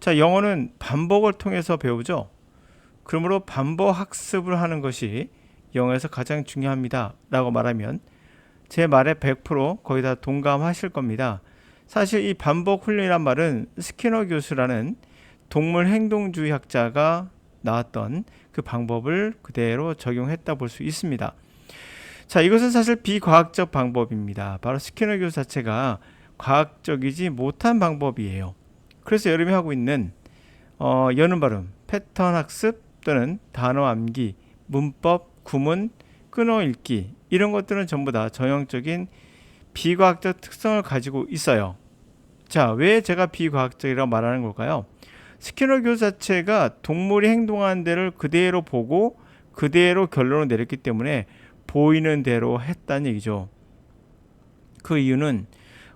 자, 영어는 반복을 통해서 배우죠. 그러므로 반복 학습을 하는 것이 영어에서 가장 중요합니다 라고 말하면 제 말에 100% 거의 다 동감하실 겁니다. 사실 이 반복 훈련이란 말은 스키너 교수라는 동물 행동주의 학자가 나왔던 그 방법을 그대로 적용했다 볼 수 있습니다. 자, 이것은 사실 비과학적 방법입니다. 바로 스키너 교수 자체가 과학적이지 못한 방법이에요. 그래서 여러분이 하고 있는 여는 발음, 패턴 학습 또는 단어 암기, 문법, 구문, 끊어 읽기 이런 것들은 전부 다 전형적인 비과학적 특성을 가지고 있어요. 자, 왜 제가 비과학적이라고 말하는 걸까요? 스키너 교수 자체가 동물이 행동하는 대로 그대로 보고 그대로 결론을 내렸기 때문에 보이는 대로 했다는 얘기죠. 그 이유는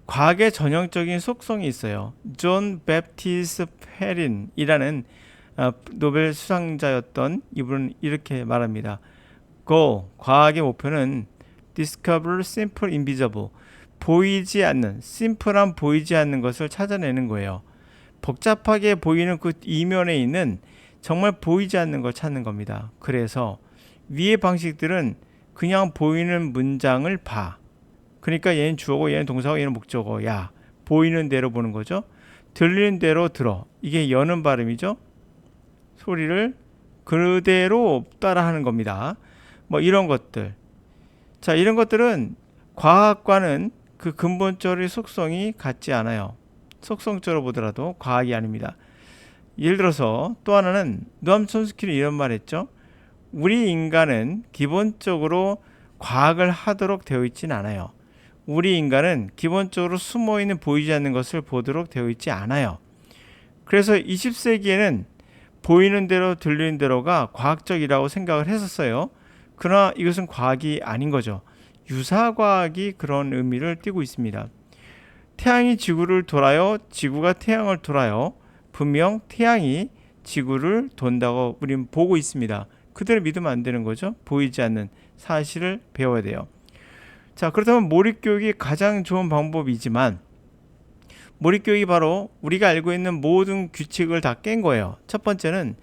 과학의 전형적인 속성이 있어요. 존 베프티스 페린이라는 노벨 수상자였던 이분은 이렇게 말합니다. Goal, 과학의 목표는 discover simple invisible, 보이지 않는, 심플한 보이지 않는 것을 찾아내는 거예요. 복잡하게 보이는 그 이면에 있는 정말 보이지 않는 걸 찾는 겁니다. 그래서 위의 방식들은 그냥 보이는 문장을 봐. 그러니까 얘는 주어고 얘는 동사고 얘는 목적어야. 보이는 대로 보는 거죠. 들리는 대로 들어. 이게 여는 발음이죠. 소리를 그대로 따라하는 겁니다. 뭐 이런 것들. 자, 이런 것들은 과학과는 그 근본적인 속성이 같지 않아요. 속성적으로 보더라도 과학이 아닙니다. 예를 들어서 또 하나는 노암 촘스키는 이런 말 했죠. 우리 인간은 기본적으로 과학을 하도록 되어 있지는 않아요. 우리 인간은 기본적으로 숨어있는 보이지 않는 것을 보도록 되어 있지 않아요. 그래서 20세기에는 보이는 대로 들리는 대로가 과학적이라고 생각을 했었어요. 그러나 이것은 과학이 아닌 거죠. 유사과학이 그런 의미를 띠고 있습니다. 태양이 지구를 돌아요. 지구가 태양을 돌아요. 분명 태양이 지구를 돈다고 우리는 보고 있습니다. 그대로 믿으면 안 되는 거죠. 보이지 않는 사실을 배워야 돼요. 자, 그렇다면 몰입교육이 가장 좋은 방법이지만 몰입교육이 바로 우리가 알고 있는 모든 규칙을 다 깬 거예요. 첫 번째는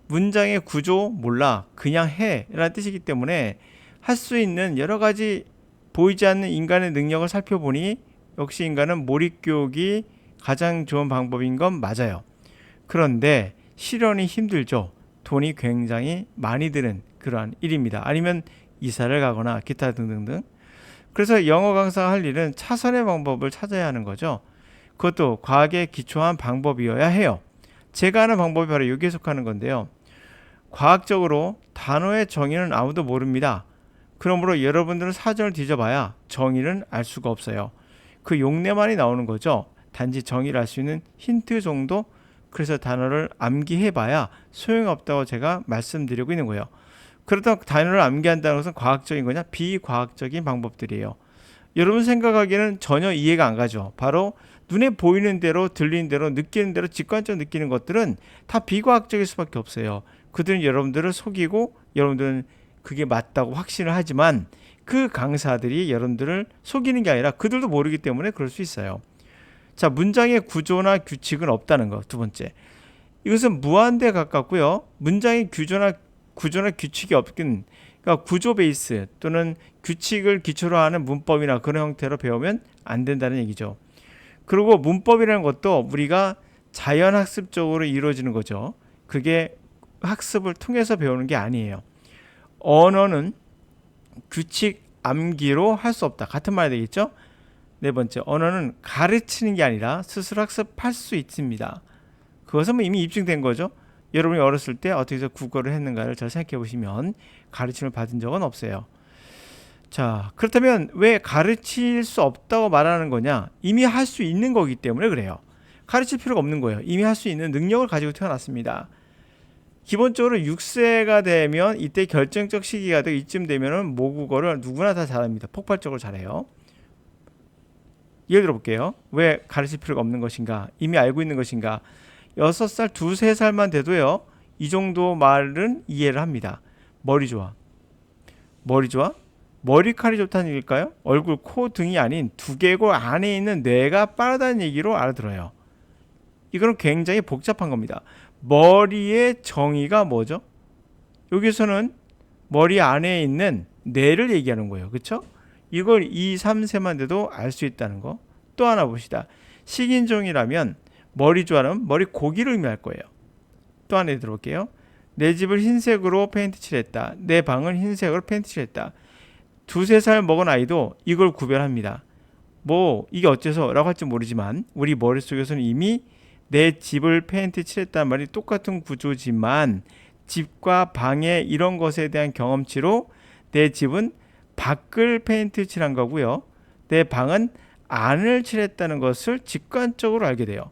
문장의 구조 몰라 그냥 해 라는 뜻이기 때문에 할 수 있는 여러 가지 보이지 않는 인간의 능력을 살펴보니 역시 인간은 몰입교육이 가장 좋은 방법인 건 맞아요. 그런데 실현이 힘들죠. 돈이 굉장히 많이 드는 그러한 일입니다. 아니면 이사를 가거나 기타 등등등. 그래서 영어 강사가 할 일은 차선의 방법을 찾아야 하는 거죠. 그것도 과학에 기초한 방법이어야 해요. 제가 하는 방법이 바로 여기에 속하는 건데요. 과학적으로 단어의 정의는 아무도 모릅니다. 그러므로 여러분들은 사전을 뒤져봐야 정의는 알 수가 없어요. 그 용례만이 나오는 거죠. 단지 정의를 알 수 있는 힌트 정도. 그래서 단어를 암기해봐야 소용없다고 제가 말씀드리고 있는 거예요. 그렇다고 단어를 암기한다는 것은 과학적인 거냐? 비과학적인 방법들이에요. 여러분 생각하기에는 전혀 이해가 안 가죠. 바로 눈에 보이는 대로 들리는 대로 느끼는 대로 직관적으로 느끼는 것들은 다 비과학적일 수밖에 없어요. 그들은 여러분들을 속이고 여러분들은 그게 맞다고 확신을 하지만 그 강사들이 여러분들을 속이는 게 아니라 그들도 모르기 때문에 그럴 수 있어요. 자, 문장의 구조나 규칙은 없다는 거. 두 번째. 이것은 무한대에 가깝고요. 문장의 구조나 규칙이 없긴, 그러니까 구조 베이스 또는 규칙을 기초로 하는 문법이나 그런 형태로 배우면 안 된다는 얘기죠. 그리고 문법이라는 것도 우리가 자연학습적으로 이루어지는 거죠. 그게 학습을 통해서 배우는 게 아니에요. 언어는 규칙 암기로 할 수 없다. 같은 말이 되겠죠? 네 번째, 언어는 가르치는 게 아니라 스스로 학습할 수 있습니다. 그것은 뭐 이미 입증된 거죠. 여러분이 어렸을 때 어떻게 해서 국어를 했는가를 잘 생각해 보시면 가르침을 받은 적은 없어요. 자, 그렇다면 왜 가르칠 수 없다고 말하는 거냐? 이미 할 수 있는 거기 때문에 그래요. 가르칠 필요가 없는 거예요. 이미 할 수 있는 능력을 가지고 태어났습니다. 기본적으로 6세가 되면 이때 결정적 시기가 되고 이쯤 되면은 모국어를 누구나 다 잘합니다. 폭발적으로 잘해요. 예를 들어 볼게요. 왜 가르칠 필요가 없는 것인가? 이미 알고 있는 것인가? 6살, 2, 3살만 돼도요. 이 정도 말은 이해를 합니다. 머리 좋아. 머리 좋아? 머리칼이 좋다는 얘기일까요? 얼굴, 코 등이 아닌 두개골 안에 있는 뇌가 빠르다는 얘기로 알아들어요. 이거는 굉장히 복잡한 겁니다. 머리의 정의가 뭐죠? 여기서는 머리 안에 있는 뇌를 얘기하는 거예요. 그렇죠? 이걸 2, 3세만 돼도 알 수 있다는 거. 또 하나 봅시다. 식인종이라면 머리 좋아하는 머리 고기를 의미할 거예요. 또 하나 들어볼게요. 내 집을 흰색으로 페인트 칠했다. 내 방을 흰색으로 페인트 칠했다. 2, 3살 먹은 아이도 이걸 구별합니다. 뭐 이게 어째서 라고 할지 모르지만 우리 머릿속에서는 이미 내 집을 페인트 칠했다는 말이 똑같은 구조지만 집과 방에 이런 것에 대한 경험치로 내 집은 밖을 페인트 칠한 거고요. 내 방은 안을 칠했다는 것을 직관적으로 알게 돼요.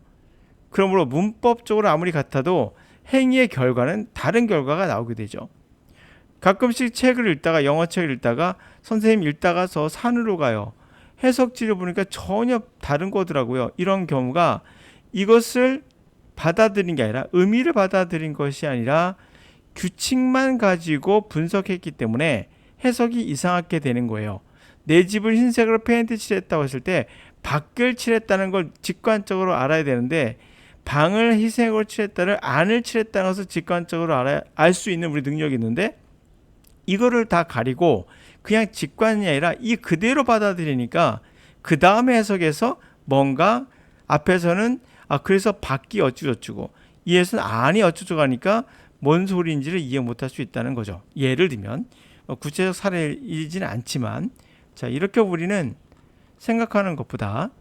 그러므로 문법적으로 아무리 같아도 행위의 결과는 다른 결과가 나오게 되죠. 가끔씩 책을 읽다가 영어 책을 읽다가 선생님 읽다가서 산으로 가요. 해석지를 보니까 전혀 다른 거더라고요. 이런 경우가 이것을 받아들인 게 아니라 의미를 받아들인 것이 아니라 규칙만 가지고 분석했기 때문에 해석이 이상하게 되는 거예요. 내 집을 흰색으로 페인트 칠했다고 했을 때 밖을 칠했다는 걸 직관적으로 알아야 되는데 방을 흰색으로 칠했다를 안을 칠했다는 것을 직관적으로 알 수 있는 우리 능력이 있는데 이거를 다 가리고 그냥 직관이 아니라 이 그대로 받아들이니까 그 다음에 해석에서 뭔가 앞에서는 그래서 밖이 어쩌고저쩌고 이에서는 안이 어쩌고저쩌고 하니까 뭔 소리인지를 이해 못할 수 있다는 거죠. 예를 들면 구체적 사례이지는 않지만 자 이렇게 우리는 생각하는 것보다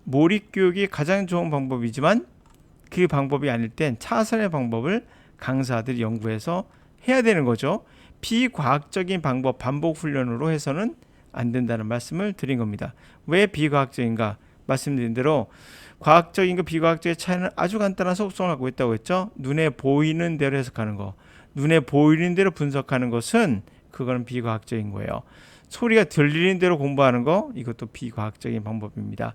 몰입교육이 가장 좋은 방법이지만 그 방법이 아닐 땐 차선의 방법을 강사들이 연구해서 해야 되는 거죠. 비과학적인 방법 반복 훈련으로 해서는 안 된다는 말씀을 드린 겁니다. 왜 비과학적인가? 말씀드린 대로 과학적인 거 비과학적의 차이는 아주 간단한 속성을 갖고 있다고 했죠. 눈에 보이는 대로 해석하는 거. 눈에 보이는 대로 분석하는 것은 그거는 비과학적인 거예요. 소리가 들리는 대로 공부하는 거 이것도 비과학적인 방법입니다.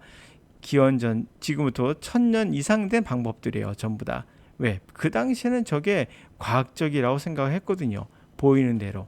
기원전 지금부터 1000년 이상 된 방법들이에요. 전부 다. 왜? 그 당시에는 저게 과학적이라고 생각을 했거든요. 보이는 대로.